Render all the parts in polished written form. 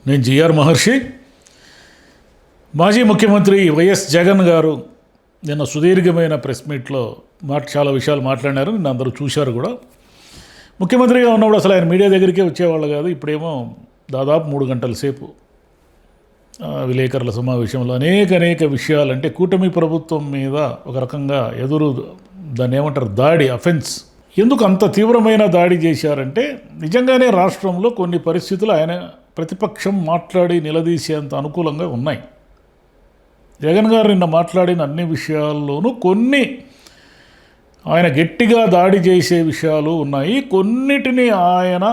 నేను జిఆర్ మహర్షి. మాజీ ముఖ్యమంత్రి వైఎస్ జగన్ గారు నిన్న సుదీర్ఘమైన ప్రెస్ మీట్లో చాలా విషయాలు మాట్లాడినారు. నిన్న అందరూ చూశారు కూడా. ముఖ్యమంత్రిగా ఉన్నప్పుడు అసలు ఆయన మీడియా దగ్గరికే వచ్చేవాళ్ళు కాదు. ఇప్పుడేమో దాదాపు 3 గంటల సేపు విలేకరుల సమావేశంలో అనేక విషయాలు, అంటే కూటమి ప్రభుత్వం మీద ఒక రకంగా దాన్ని ఏమంటారు, దాడి, అఫెన్స్. ఎందుకు అంత తీవ్రమైన దాడి చేశారంటే నిజంగానే రాష్ట్రంలో కొన్ని పరిస్థితులు ఆయన ప్రతిపక్షం మాట్లాడి నిలదీసేంత అనుకూలంగా ఉన్నాయి. జగన్ గారు నిన్న మాట్లాడిన అన్ని విషయాల్లోనూ కొన్ని ఆయన గట్టిగా దాడి చేసే విషయాలు ఉన్నాయి. కొన్నిటిని ఆయన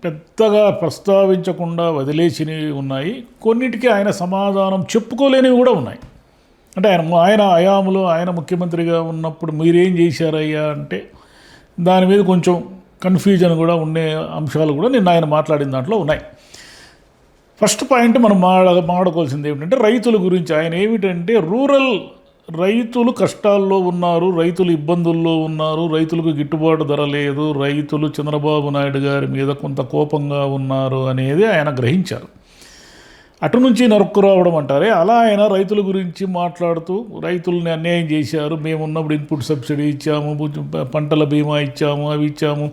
పెద్దగా ప్రస్తావించకుండా వదిలేసినవి ఉన్నాయి. కొన్నిటికి ఆయన సమాధానం చెప్పుకోలేనివి కూడా ఉన్నాయి. అంటే ఆయన హయాంలో ఆయన ముఖ్యమంత్రిగా ఉన్నప్పుడు మీరేం చేశారయ్యా అంటే దాని మీద కొంచెం కన్ఫ్యూజన్ కూడా ఉండే అంశాలు కూడా నిన్న ఆయన మాట్లాడిన దాంట్లో ఉన్నాయి. ఫస్ట్ పాయింట్ మనం మాట్లాడుకోవాల్సింది ఏమిటంటే రైతుల గురించి. ఆయన ఏమిటంటే రైతులు కష్టాల్లో ఉన్నారు, రైతులు ఇబ్బందుల్లో ఉన్నారు, రైతులకు గిట్టుబాటు ధర లేదు, రైతులు చంద్రబాబు నాయుడు గారి మీద కొంత కోపంగా ఉన్నారు అనేది ఆయన గ్రహించారు. అటు నుంచి నరుక్కు రావడం అంటారే, అలా ఆయన రైతుల గురించి మాట్లాడుతూ రైతుల్ని అన్యాయం చేశారు, మేమున్నప్పుడు ఇన్పుట్ సబ్సిడీ ఇచ్చాము, పంటల బీమా ఇచ్చాము, అవి ఇచ్చాము,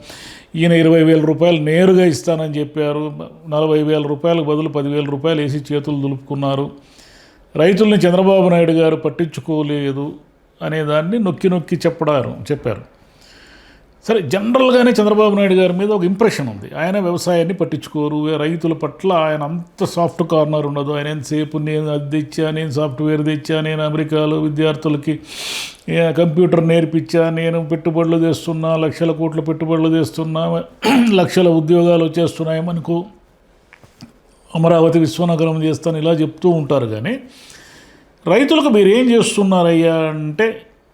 ఈయన 20,000 రూపాయలు నేరుగా ఇస్తానని చెప్పారు, 40,000 రూపాయలకు బదులు 10,000 రూపాయలు వేసి చేతులు దులుపుకున్నారు, రైతుల్ని చంద్రబాబు నాయుడు గారు పట్టించుకోలేదు అనేదాన్ని నొక్కి చెప్పారు. సరే, జనరల్గానే చంద్రబాబు నాయుడు గారి మీద ఒక ఇంప్రెషన్ ఉంది. ఆయన వ్యవసాయాన్ని పట్టించుకోరు, రైతుల పట్ల ఆయన అంత సాఫ్ట్ కార్నర్ ఉండదు. ఆయన ఎంతసేపు నేను అది తెచ్చా, నేను సాఫ్ట్వేర్ తెచ్చా, నేను అమెరికాలో విద్యార్థులకి కంప్యూటర్ నేర్పించా, నేను పెట్టుబడులు తెస్తున్నా, లక్షల కోట్ల పెట్టుబడులు తెస్తున్నా, లక్షల ఉద్యోగాలు వచ్చేస్తున్నాయి మనకు, అమరావతి విశ్వనగరం చేస్తాను, ఇలా చెప్తూ ఉంటారు. కానీ రైతులకు మీరు ఏం చేస్తున్నారయ్యా అంటే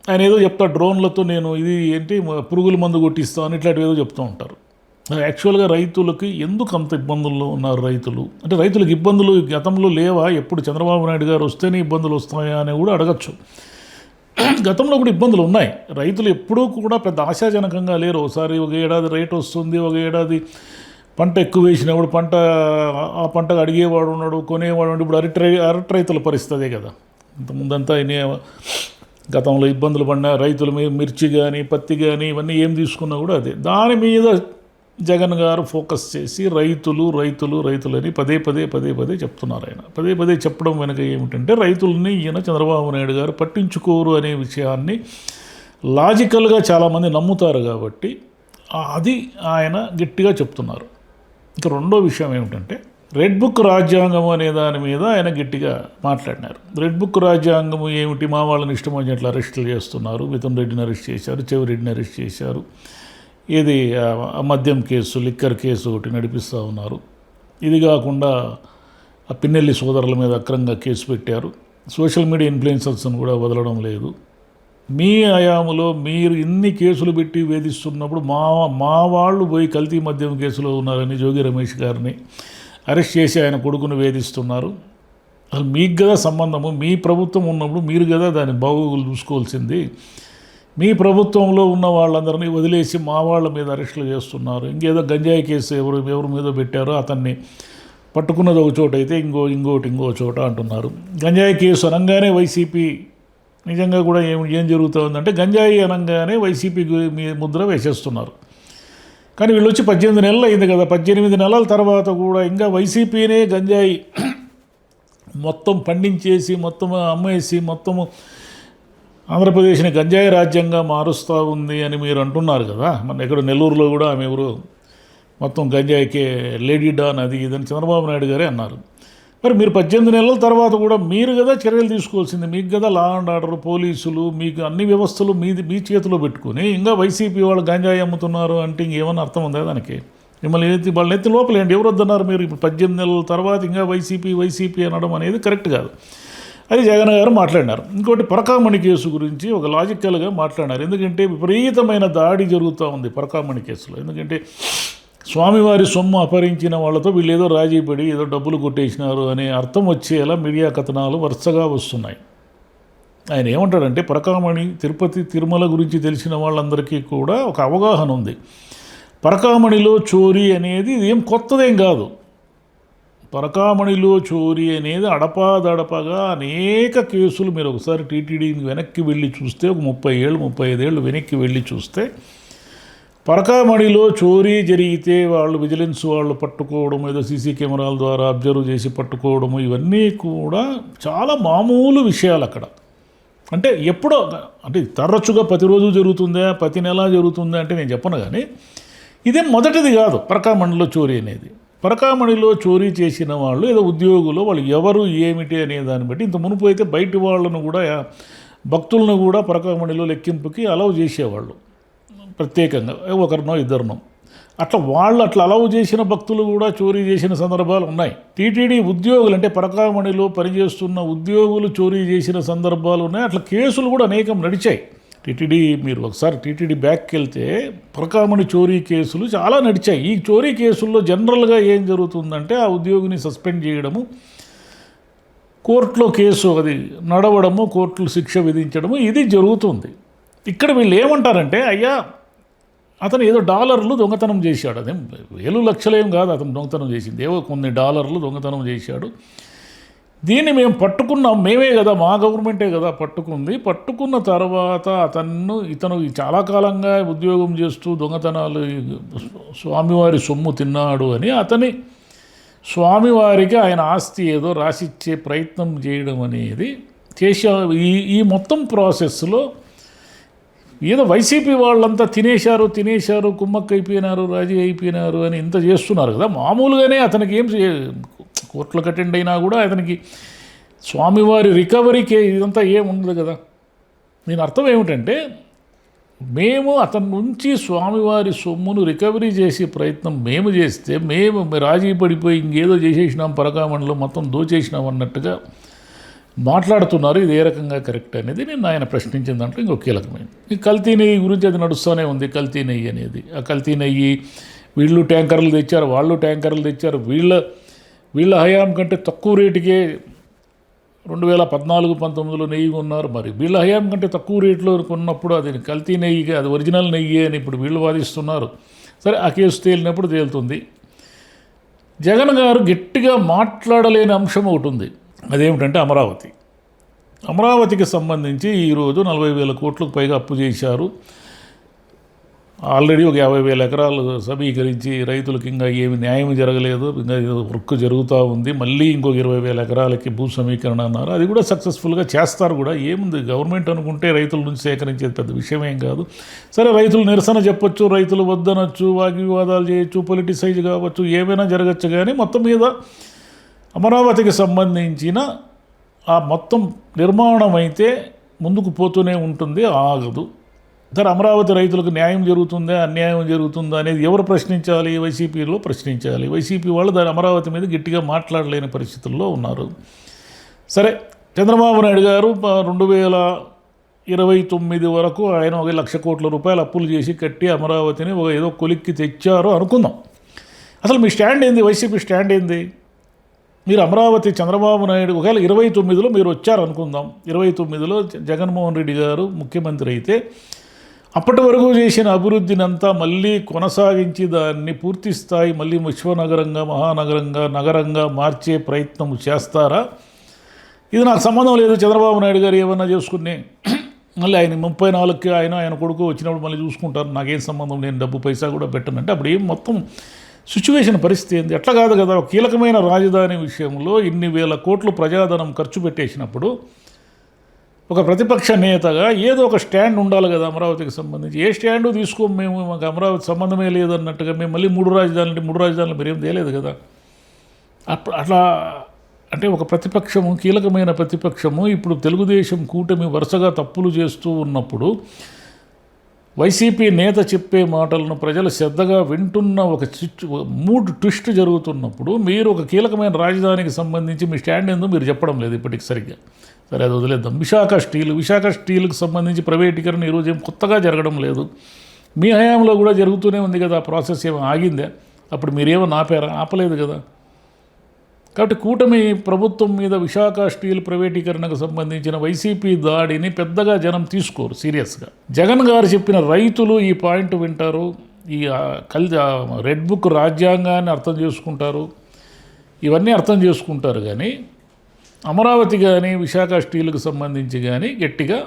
ఆయన ఏదో చెప్తారు, డ్రోన్లతో నేను ఇది ఏంటి పురుగుల మందు కొట్టిస్తాను, ఇట్లాంటివి ఏదో చెప్తూ ఉంటారు. యాక్చువల్గా రైతులకి ఎందుకు అంత ఇబ్బందుల్లో ఉన్నారు రైతులు అంటే, రైతులకు ఇబ్బందులు గతంలో లేవా? ఎప్పుడు చంద్రబాబు నాయుడు గారు వస్తేనే ఇబ్బందులు వస్తాయా అని కూడా అడగచ్చు. గతంలో కూడా ఇబ్బందులు ఉన్నాయి. రైతులు ఎప్పుడూ కూడా పెద్ద ఆశాజనకంగా లేరు. ఒకసారి ఒక ఏడాది రేటు వస్తుంది, ఒక ఏడాది పంట ఎక్కువ వేసినప్పుడు ఆ పంటకు అడిగేవాడు ఉన్నాడు, కొనేవాడు ఉన్నాడు. ఇప్పుడు అరటి రైతుల పరిస్థితే కదా. ఇంతకుముందంతా గతంలో ఇబ్బందులు పడిన రైతులు మిర్చి కానీ పత్తి కానీ ఇవన్నీ ఏం తీసుకున్నా కూడా అదే. దాని మీద జగన్ గారు ఫోకస్ చేసి రైతులు అని పదే చెప్తున్నారు. ఆయన పదే చెప్పడం వెనక ఏమిటంటే, రైతుల్ని ఈయన చంద్రబాబు నాయుడు గారు పట్టించుకోరు అనే విషయాన్ని లాజికల్గా చాలామంది నమ్ముతారు కాబట్టి అది ఆయన గట్టిగా చెప్తున్నారు. ఇక రెండో విషయం ఏమిటంటే, రెడ్ బుక్ రాజ్యాంగం అనే దాని మీద ఆయన గట్టిగా మాట్లాడినారు. రెడ్ బుక్ రాజ్యాంగం ఏమిటి? మా వాళ్ళని ఇష్టం వచ్చినట్లు అరెస్టులు చేస్తున్నారు, మిథున్ రెడ్డిని అరెస్ట్ చేశారు, చెవిరెడ్డిని అరెస్ట్ చేశారు, ఇది మద్యం కేసు, లిక్కర్ కేసు ఒకటి నడిపిస్తూ ఉన్నారు. ఇది కాకుండా ఆ పిన్నెల్లి సోదరుల మీద అక్రమంగా కేసు పెట్టారు. సోషల్ మీడియా ఇన్ఫ్లుయెన్సర్స్ని కూడా వదలడం లేదు. మీ హయాంలో మీరు ఇన్ని కేసులు పెట్టి వేధిస్తున్నప్పుడు మా వాళ్ళు పోయి కల్తీ మద్యం కేసులో ఉన్నారని జోగి రమేష్ గారిని అరెస్ట్ చేసి ఆయన కొడుకును వేధిస్తున్నారు. అసలు మీకు కదా సంబంధము, మీ ప్రభుత్వం ఉన్నప్పుడు మీరు కదా దాని బాగోగులు చూసుకోవాల్సింది. మీ ప్రభుత్వంలో ఉన్న వాళ్ళందరినీ వదిలేసి మా వాళ్ళ మీద అరెస్టులు చేస్తున్నారు. ఇంకేదో గంజాయి కేసు ఎవరి మీద పెట్టారో అతన్ని పట్టుకున్నది ఒక చోట అయితే ఇంకో చోట అంటున్నారు. గంజాయి కేసు అనగానే వైసీపీ నిజంగా కూడా ఏం జరుగుతుందంటే, గంజాయి అనగానే వైసీపీ ముద్ర వేసేస్తున్నారు. కానీ వీళ్ళు వచ్చి 18 నెలలు అయింది కదా. 18 నెలల తర్వాత కూడా ఇంకా వైసీపీనే గంజాయి మొత్తం పండించేసి, మొత్తం అమ్మేసి, మొత్తము ఆంధ్రప్రదేశ్ని గంజాయి రాజ్యంగా మారుస్తూ ఉంది అని మీరు అంటున్నారు కదా. మన ఎక్కడ నెల్లూరులో కూడా ఆమె ఎవరు మొత్తం గంజాయికే లేడీ డాన్ అది ఇదని చంద్రబాబు నాయుడు గారే అన్నారు. మరి మీరు 18 నెలల తర్వాత కూడా మీరు కదా చర్యలు తీసుకోవాల్సింది. మీకు కదా లా అండ్ ఆర్డర్, పోలీసులు, మీకు అన్ని వ్యవస్థలు మీ చేతిలో పెట్టుకుని ఇంకా వైసీపీ వాళ్ళు గంజాయి అమ్ముతున్నారు అంటే ఇంకేమన్నా అర్థం ఉందా దానికి? మిమ్మల్ని వాళ్ళ ఎత్తి లోపలేండి, ఎవరు వద్దన్నారు మీరు? ఇప్పుడు 18 నెలల తర్వాత ఇంకా వైసీపీ అనడం అనేది కరెక్ట్ కాదు. అది జగన్ గారు మాట్లాడినారు. ఇంకోటి పరకామణి కేసు గురించి ఒక లాజికల్గా మాట్లాడినారు. ఎందుకంటే విపరీతమైన దాడి జరుగుతూ ఉంది పరకామణి కేసులో. ఎందుకంటే స్వామివారి సొమ్ము అపహరించిన వాళ్ళతో వీళ్ళు ఏదో రాజీ పడి ఏదో డబ్బులు కొట్టేసినారు అనే అర్థం వచ్చేలా మీడియా కథనాలు వరుసగా వస్తున్నాయి. ఆయన ఏమంటాడంటే, పరకామణి, తిరుపతి, తిరుమల గురించి తెలిసిన వాళ్ళందరికీ కూడా ఒక అవగాహన ఉంది. పరకామణిలో చోరీ అనేది ఏం కొత్తదేం కాదు. పరకామణిలో చోరీ అనేది అడపాదడపగా అనేక కేసులు మీరు ఒకసారి టీటీడీని వెనక్కి వెళ్ళి చూస్తే ఒక 30 ఏళ్ళు 35 ఏళ్ళు వెనక్కి వెళ్ళి చూస్తే పరకామణిలో చోరీ జరిగితే వాళ్ళు విజిలెన్స్ వాళ్ళు పట్టుకోవడం, ఏదో సీసీ కెమెరాల ద్వారా అబ్జర్వ్ చేసి పట్టుకోవడము, ఇవన్నీ కూడా చాలా మామూలు విషయాలు అక్కడ. అంటే ఎప్పుడో, అంటే తరచుగా ప్రతిరోజు జరుగుతుందా, ప్రతి నెల జరుగుతుందా అంటే నేను చెప్పను, కానీ ఇదే మొదటిది కాదు పరకామణిలో చోరీ అనేది. పరకామణిలో చోరీ చేసిన వాళ్ళు ఏదో ఉద్యోగులు, వాళ్ళు ఎవరు ఏమిటి అనే దాన్ని బట్టి, ఇంత మునుపు అయితే బయటి వాళ్ళను కూడా, భక్తులను కూడా పరకామణిలో లెక్కింపుకి అలౌ చేసేవాళ్ళు ప్రత్యేకంగా, ఒకరినో ఇద్దరినో. అట్లా అలౌ చేసిన భక్తులు కూడా చోరీ చేసిన సందర్భాలు ఉన్నాయి. టీటీడీ ఉద్యోగులు, అంటే పరకామణిలో పనిచేస్తున్న ఉద్యోగులు చోరీ చేసిన సందర్భాలు ఉన్నాయి. అట్లా కేసులు కూడా అనేకం నడిచాయి. టీటీడీ, మీరు ఒకసారి టీటీడీ బ్యాక్కి వెళ్తే పరకామణి చోరీ కేసులు చాలా నడిచాయి. ఈ చోరీ కేసుల్లో జనరల్గా ఏం జరుగుతుందంటే ఆ ఉద్యోగిని సస్పెండ్ చేయడము, కోర్టులో కేసు అది నడవడము, కోర్టులు శిక్ష విధించడము, ఇది జరుగుతుంది. ఇక్కడ వీళ్ళు ఏమంటారంటే, అయ్యా అతను ఏదో డాలర్లు దొంగతనం చేశాడు, అదేం వేలు లక్షలేం కాదు అతను దొంగతనం చేసింది, ఏవో కొన్ని డాలర్లు దొంగతనం చేశాడు, దీన్ని మేము పట్టుకున్నాం, మేమే కదా, మా గవర్నమెంటే కదా పట్టుకుంది. పట్టుకున్న తర్వాత ఇతను చాలా కాలంగా ఉద్యోగం చేస్తూ దొంగతనాలు, స్వామివారి సొమ్ము తిన్నాడు అని అతని స్వామివారికి ఆయన ఆస్తి ఏదో రాసిచ్చే ప్రయత్నం చేయడం అనేది చేసే ఈ మొత్తం ప్రాసెస్లో ఏదో వైసీపీ వాళ్ళంతా తినేశారు, కుమ్మక్క అయిపోయినారు, రాజీ అయిపోయినారు అని ఇంత చేస్తున్నారు కదా. మామూలుగానే అతనికి ఏం కోర్టులకు అటెండ్ అయినా కూడా అతనికి స్వామివారి రికవరీకి ఇదంతా ఏముండదు కదా. దీని అర్థం ఏమిటంటే, మేము అతని నుంచి స్వామివారి సొమ్మును రికవరీ చేసే ప్రయత్నం మేము చేస్తే, మేము రాజీ పడిపోయి ఇంకేదో చేసేసినాం, పరకామణిలో మొత్తం దోచేసినాం అన్నట్టుగా మాట్లాడుతున్నారు. ఇది ఏ రకంగా కరెక్ట్ అనేది నేను ఆయన ప్రశ్నించిన దాంట్లో ఇంకో కీలకమైంది. ఈ కల్తీ నెయ్యి గురించి అది నడుస్తూనే ఉంది. కల్తీ నెయ్యి అనేది, ఆ కల్తీ నెయ్యి వీళ్ళు ట్యాంకర్లు తెచ్చారు, వాళ్ళు ట్యాంకర్లు తెచ్చారు, వీళ్ళ హయాం కంటే తక్కువ రేటుకే 2014-19లో నెయ్యి కొన్నారు. మరి వీళ్ళ హయాం కంటే తక్కువ రేట్లో కొన్నప్పుడు అది కల్తీ నెయ్యి, అది ఒరిజినల్ నెయ్యి అని ఇప్పుడు వీళ్ళు వాదిస్తున్నారు. సరే, ఆ కేసు తేలినప్పుడు తేలుతుంది. జగన్ గారు గట్టిగా మాట్లాడలేని అంశం ఒకటి ఉంది. అదేమిటంటే అమరావతికి సంబంధించి ఈరోజు 40,000 కోట్లకు పైగా అప్పు చేశారు. ఆల్రెడీ ఒక 50,000 ఎకరాలు సమీకరించి రైతులకు ఇంకా ఏమి న్యాయం జరగలేదు, ఇంకా వర్క్ జరుగుతూ ఉంది. మళ్ళీ ఇంకొక 20,000 ఎకరాలకి భూ సమీకరణ అన్నారు. అది కూడా సక్సెస్ఫుల్గా చేస్తారు కూడా. ఏముంది, గవర్నమెంట్ అనుకుంటే రైతుల నుంచి సేకరించేది పెద్ద విషయం ఏం కాదు. సరే, రైతులు నిరసన చెప్పొచ్చు, రైతులు వద్దనొచ్చు, వాగ్వివాదాలు చేయొచ్చు, పొలిటిసైజ్ కావచ్చు, ఏమైనా జరగచ్చు. కానీ మొత్తం మీద అమరావతికి సంబంధించిన ఆ మొత్తం నిర్మాణం అయితే ముందుకు పోతూనే ఉంటుంది, ఆగదు. సరే, అమరావతి రైతులకు న్యాయం జరుగుతుందా, అన్యాయం జరుగుతుందా అనేది ఎవరు ప్రశ్నించాలి? వైసీపీలో ప్రశ్నించాలి. వైసీపీ వాళ్ళు దాని అమరావతి మీద గట్టిగా మాట్లాడలేని పరిస్థితుల్లో ఉన్నారు. సరే, చంద్రబాబు నాయుడు గారు 2029 వరకు ఆయన 1,00,000 కోట్ల రూపాయలు అప్పులు చేసి కట్టి అమరావతిని ఏదో కొలిక్కి తెచ్చారు అనుకుందాం. అసలు మీ స్టాండ్ ఏంది? వైసీపీ స్టాండ్ ఏంది? మీరు అమరావతి చంద్రబాబు నాయుడు ఒకవేళ 29లో మీరు వచ్చారనుకుందాం, 29లో జగన్మోహన్ రెడ్డి గారు ముఖ్యమంత్రి అయితే అప్పటి వరకు చేసిన అభివృద్ధిని అంతా మళ్ళీ కొనసాగించి దాన్ని పూర్తి స్థాయి మళ్ళీ విశ్వనగరంగా, మహానగరంగా, నగరంగా మార్చే ప్రయత్నం చేస్తారా? ఇది నాకు సంబంధం లేదు, చంద్రబాబు నాయుడు గారు ఏమన్నా చేసుకుని మళ్ళీ ఆయన 34కి ఆయన కొడుకు వచ్చినప్పుడు మళ్ళీ చూసుకుంటారు, నాకేం సంబంధం, నేను డబ్బు పైసా కూడా పెట్టనంటే అప్పుడు ఏం మొత్తం సిచ్యువేషన్ పరిస్థితి ఏంది? ఎట్లా కాదు కదా. కీలకమైన రాజధాని విషయంలో ఇన్ని వేల కోట్లు ప్రజాధనం ఖర్చు పెట్టేసినప్పుడు ఒక ప్రతిపక్ష నేతగా ఏదో ఒక స్టాండ్ ఉండాలి కదా అమరావతికి సంబంధించి. ఏ స్టాండు తీసుకోము మేము, మాకు అమరావతి సంబంధమే లేదన్నట్టుగా మేము మళ్ళీ 3 రాజధానులు మీరేం తేలేదు కదా. అట్లా అంటే ఒక ప్రతిపక్షము, కీలకమైన ప్రతిపక్షము ఇప్పుడు తెలుగుదేశం కూటమి వరుసగా తప్పులు చేస్తూ ఉన్నప్పుడు వైసీపీ నేత చెప్పే మాటలను ప్రజలు శ్రద్ధగా వింటున్న ఒక మూడ్ ట్విస్ట్ జరుగుతున్నప్పుడు మీరు ఒక కీలకమైన రాజధానికి సంబంధించి మీ స్టాండ్ ఏందో మీరు చెప్పడం లేదు ఇప్పటికి సరిగ్గా. సరే, అది వదిలేద్దాం. విశాఖ స్టీల్కి సంబంధించి ప్రైవేటీకరణ ఈరోజు ఏం కొత్తగా జరగడం లేదు, మీ హయాంలో కూడా జరుగుతూనే ఉంది కదా. ఆ ప్రాసెస్ ఏమో ఆగిందే? అప్పుడు మీరేమో ఆపలేదు కదా. కాబట్టి కూటమి ప్రభుత్వం మీద విశాఖ స్టీల్ ప్రైవేటీకరణకు సంబంధించిన వైసీపీ దాడిని పెద్దగా జనం తీసుకోరు సీరియస్గా. జగన్ గారు చెప్పిన రైతులు ఈ పాయింట్ వింటారు, ఈ రెడ్ బుక్ రాజ్యాంగాన్ని అర్థం చేసుకుంటారు. ఇవన్నీ అర్థం చేసుకుంటారు. కానీ అమరావతి కానీ విశాఖ స్టీల్కి సంబంధించి కానీ గట్టిగా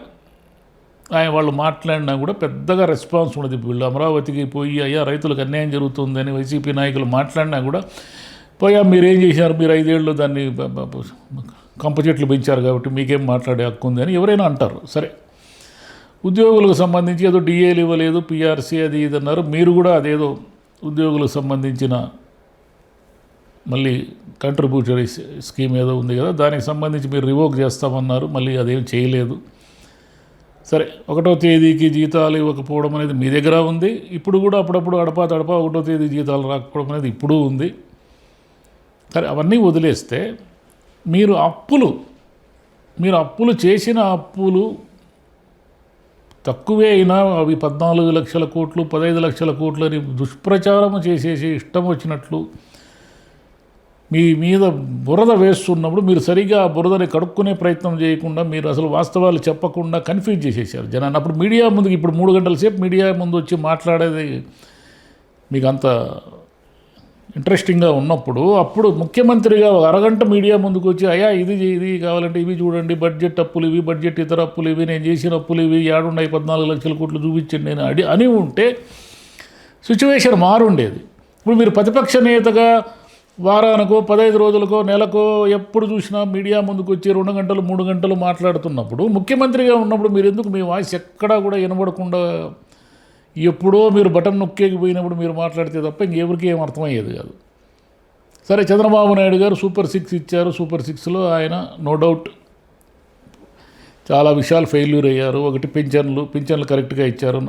వాళ్ళు మాట్లాడినా కూడా పెద్దగా రెస్పాన్స్ ఉండదు. వీళ్ళు అమరావతికి పోయి అయ్యా రైతులకు అన్యాయం జరుగుతుందని వైసీపీ నాయకులు మాట్లాడినా కూడా పోయా మీరేం చేశారు, మీరు 5 ఏళ్ళు దాన్ని కంప చెట్లు పెంచారు కాబట్టి మీకేం మాట్లాడే హక్కు ఉంది అని ఎవరైనా అంటారు. సరే, ఉద్యోగులకు సంబంధించి ఏదో డిఏలు ఇవ్వలేదు, పిఆర్సీ అది ఇది అన్నారు. మీరు కూడా అదేదో ఉద్యోగులకు సంబంధించిన మళ్ళీ కంట్రిబ్యూటరీ స్కీమ్ ఏదో ఉంది కదా, దానికి సంబంధించి మీరు రివోక్ చేస్తామన్నారు, మళ్ళీ అదేం చేయలేదు. సరే, 1వ తేదీకి జీతాలు ఇవ్వకపోవడం అనేది మీ దగ్గర ఉంది. ఇప్పుడు కూడా అప్పుడప్పుడు అడపా 1వ తేదీ జీతాలు రాకపోవడం అనేది ఇప్పుడు ఉంది. సరే, అవన్నీ వదిలేస్తే మీరు అప్పులు చేసిన అప్పులు తక్కువే అయినా అవి 14 లక్షల కోట్లు 15 లక్షల కోట్లు అని దుష్ప్రచారం చేసేసి ఇష్టం వచ్చినట్లు మీ మీద బురద వేస్తున్నప్పుడు మీరు సరిగా ఆ బురదని కడుక్కునే ప్రయత్నం చేయకుండా మీరు అసలు వాస్తవాలు చెప్పకుండా కన్ఫ్యూజ్ చేసేసారు జనాన్ని. అప్పుడు మీడియా ముందుకు ఇప్పుడు 3 గంటల సేపు మీడియా ముందు వచ్చి మాట్లాడేది మీకు అంత ఇంట్రెస్టింగ్గా ఉన్నప్పుడు, అప్పుడు ముఖ్యమంత్రిగా అరగంట మీడియా ముందుకు వచ్చి అయ్యా ఇది కావాలంటే ఇవి చూడండి, బడ్జెట్ అప్పులు ఇవి, బడ్జెట్ ఇతర అప్పులు ఇవి, నేను చేసిన అప్పులు ఇవి, ఏడున్నాయి 14 లక్షల కోట్లు చూపించండి నేను అని ఉంటే సిచ్యువేషన్ మారుండేది. ఇప్పుడు మీరు ప్రతిపక్ష నేతగా వారానికో 15 రోజులకో నెలకో ఎప్పుడు చూసినా మీడియా ముందుకు వచ్చి 2 గంటలు 3 గంటలు మాట్లాడుతున్నప్పుడు, ముఖ్యమంత్రిగా ఉన్నప్పుడు మీరు ఎందుకు మీ వాయిస్ ఎక్కడా కూడా వినబడకుండా ఎప్పుడో మీరు బటన్ నొక్కేకి పోయినప్పుడు మీరు మాట్లాడితే తప్ప ఇంకెవరికి ఏం అర్థమయ్యేది కాదు. సరే, చంద్రబాబు నాయుడు గారు సూపర్ 6 ఇచ్చారు. సూపర్ 6లో ఆయన నో డౌట్ చాలా విషయాలు ఫెయిల్యూర్ అయ్యారు. ఒకటి పింఛన్లు కరెక్ట్గా ఇచ్చారు.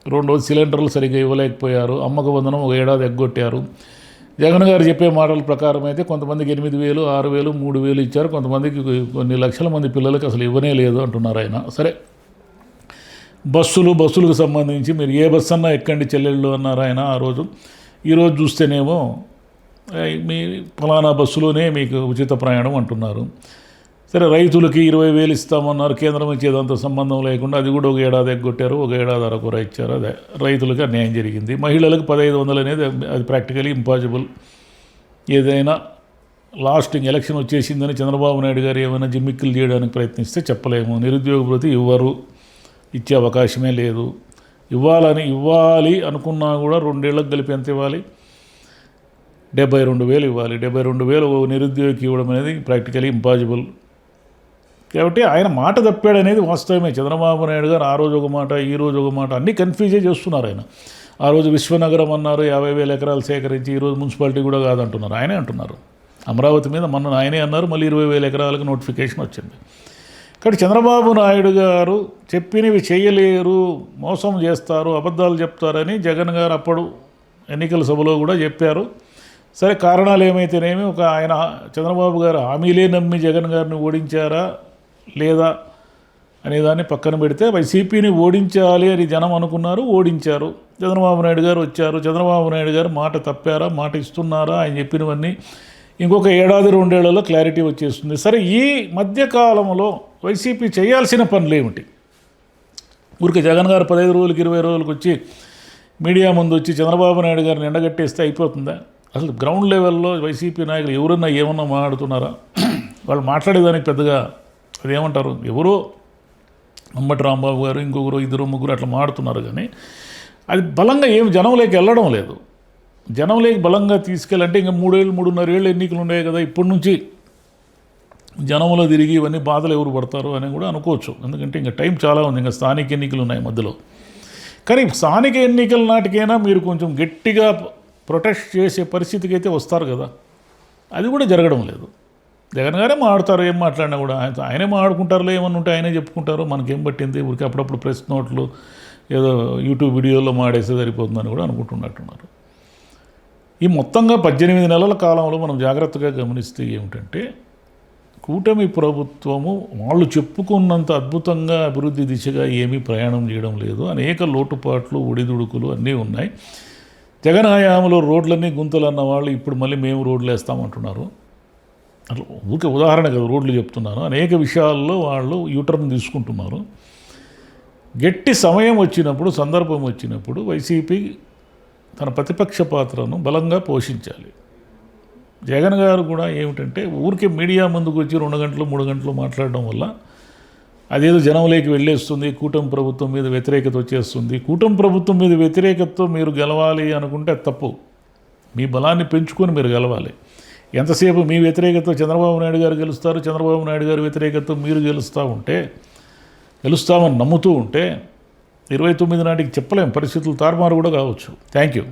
2వ సిలిండర్లు సరిగ్గా ఇవ్వలేకపోయారు. అమ్మక వందనం 1 ఏడాది ఎగ్గొట్టారు. జగన్ గారు చెప్పే మాటల ప్రకారం అయితే కొంతమందికి 8,000, 6,000, 3,000 ఇచ్చారు. కొంతమందికి కొన్ని లక్షల మంది పిల్లలకి అసలు ఇవ్వనే లేదు అంటున్నారు ఆయన. సరే, బస్సులకు సంబంధించి మీరు ఏ బస్సు అన్నా ఎక్కండి చెల్లెళ్ళు అన్నారు ఆయన ఆ రోజు. ఈరోజు చూస్తేనేమో మీ ఫలానా బస్సులోనే మీకు ఉచిత ప్రయాణం అంటున్నారు. సరే, రైతులకి 20,000 ఇస్తామన్నారు. కేంద్రం ఇచ్చేదంత సంబంధం లేకుండా అది కూడా 1 ఏడాది ఎగ్గొట్టారు. 1 ఏడాది అరకొర ఇచ్చారు. అదే రైతులకి అన్యాయం జరిగింది. మహిళలకు 1,500 అనేది అది ప్రాక్టికలీ ఇంపాసిబుల్. ఏదైనా లాస్టింగ్ ఎలక్షన్ వచ్చేసిందని చంద్రబాబు నాయుడు గారు ఏమైనా జిమ్మిక్కులు చేయడానికి ప్రయత్నిస్తే చెప్పలేము. నిరుద్యోగ భృతి ఇచ్చే అవకాశమే లేదు. ఇవ్వాలి అనుకున్నా కూడా 2 ఏళ్ళకి కలిపి ఎంత ఇవ్వాలి? 72,000 ఇవ్వాలి. 72,000 నిరుద్యోగికి ఇవ్వడం అనేది ప్రాక్టికలీ ఇంపాసిబుల్. కాబట్టి ఆయన మాట తప్పాడనేది వాస్తవమే. చంద్రబాబు నాయుడు గారు ఆ రోజు ఒక మాట, ఈ రోజు ఒక మాట, అన్నీ కన్ఫ్యూజే చేస్తున్నారు ఆయన. ఆ రోజు విశ్వనగరం అన్నారు, 50,000 ఎకరాలు సేకరించి, ఈరోజు మున్సిపాలిటీ కూడా కాదంటున్నారు. ఆయనే అంటున్నారు. అమరావతి మీద మొన్న ఆయనే అన్నారు, మళ్ళీ 20,000 ఎకరాలకు నోటిఫికేషన్ వచ్చింది. కాబట్టి చంద్రబాబు నాయుడు గారు చెప్పినవి చేయలేరు, మోసం చేస్తారు, అబద్ధాలు చెప్తారని జగన్ గారు అప్పుడు ఎన్నికల సభలో కూడా చెప్పారు. సరే, కారణాలు ఏమైతేనేమి ఆయన చంద్రబాబు గారు హామీలే నమ్మి జగన్ గారిని ఓడించారా లేదా అనేదాన్ని పక్కన పెడితే వైసీపీని ఓడించాలి అని జనం అనుకున్నారు, ఓడించారు. చంద్రబాబు నాయుడు గారు వచ్చారు. చంద్రబాబు నాయుడు గారు మాట తప్పారా, మాట ఇస్తున్నారా, ఆయన చెప్పినవన్నీ ఇంకొక 1 ఏడాది 2 ఏళ్లలో క్లారిటీ వచ్చేస్తుంది. సరే, ఈ మధ్యకాలంలో వైసీపీ చేయాల్సిన పనులు ఏమిటి? ఊరికి జగన్ గారు 15 రోజులకి 20 రోజులకు వచ్చి మీడియా ముందు వచ్చి చంద్రబాబు నాయుడు గారిని ఎండగట్టేస్తే అయిపోతుందా? అసలు గ్రౌండ్ లెవెల్లో వైసీపీ నాయకులు ఎవరన్నా ఏమన్నా మాట్లాడుతున్నారా? వాళ్ళు మాట్లాడేదానికి పెద్దగా అదేమంటారు, ఎవరో అంబటి రాంబాబు గారు, ఇంకొకరు 2-3 అట్లా మాడుతున్నారు. కానీ అది బలంగా ఏం జనంలోకి వెళ్ళడం లేదు. జనంలోకి బలంగా తీసుకెళ్ళంటే ఇంకా 3 ఏళ్ళు 3.5 ఏళ్ళు ఎన్నికలు ఉన్నాయి కదా, ఇప్పటి నుంచి జనంలో తిరిగి ఇవన్నీ బాధలు ఎవరు పడతారు అని కూడా అనుకోవచ్చు. ఎందుకంటే ఇంకా టైం చాలా ఉంది, ఇంకా స్థానిక ఎన్నికలు ఉన్నాయి మధ్యలో. కానీ స్థానిక ఎన్నికల నాటికైనా మీరు కొంచెం గట్టిగా ప్రొటెస్ట్ చేసే పరిస్థితికి అయితే వస్తారు కదా, అది కూడా జరగడం లేదు. జగన్ గారే మాట్లాడతారు, ఏం మాట్లాడినా కూడా ఆయనే మాట్లాడుకుంటారులే, ఏమన్నా ఉంటే ఆయనే చెప్పుకుంటారు, మనకేం పట్టింది, ఊరికి అప్పుడప్పుడు ప్రెస్ నోట్లు ఏదో యూట్యూబ్ వీడియోలో మాడేస్తే సరిపోతుందని కూడా అనుకుంటున్నట్టున్నారు. ఈ మొత్తంగా 18 నెలల కాలంలో మనం జాగ్రత్తగా గమనిస్తే ఏమిటంటే, కూటమి ప్రభుత్వము వాళ్ళు చెప్పుకున్నంత అద్భుతంగా అభివృద్ధి దిశగా ఏమీ ప్రయాణం చేయడం లేదు. అనేక లోటుపాట్లు, ఒడిదుడుకులు అన్నీ ఉన్నాయి. జగన్ హయాంలో రోడ్లన్నీ గుంతలు అన్న వాళ్ళు ఇప్పుడు మళ్ళీ మేము రోడ్లు వేస్తామంటున్నారు. అట్లా ఊరికే ఉదాహరణ కదా రోడ్లు చెప్తున్నాను. అనేక విషయాల్లో వాళ్ళు యూటర్న్ తీసుకుంటున్నారు. గట్టి సమయం వచ్చినప్పుడు, సందర్భం వచ్చినప్పుడు వైసీపీ తన ప్రతిపక్ష పాత్రను బలంగా పోషించాలి. జగన్ గారు కూడా ఏమిటంటే ఊరికే మీడియా ముందుకు వచ్చి 2 గంటలు 3 గంటలు మాట్లాడడం వల్ల అదేదో జనంలోకి వెళ్ళేస్తుంది, కూటమి ప్రభుత్వం మీద వ్యతిరేకత వచ్చేస్తుంది. కూటమి ప్రభుత్వం మీద వ్యతిరేకతతో మీరు గెలవాలి అనుకుంటే తప్పు. మీ బలాన్ని పెంచుకొని మీరు గెలవాలి. ఎంతసేపు మీ వ్యతిరేకతతో చంద్రబాబు నాయుడు గారు గెలుస్తారు, చంద్రబాబు నాయుడు గారు వ్యతిరేకతతో మీరు గెలుస్తామని నమ్ముతూ ఉంటే 29 నాటికి చెప్పలేం, పరిస్థితులు తారుమారు కూడా కావచ్చు. Thank you.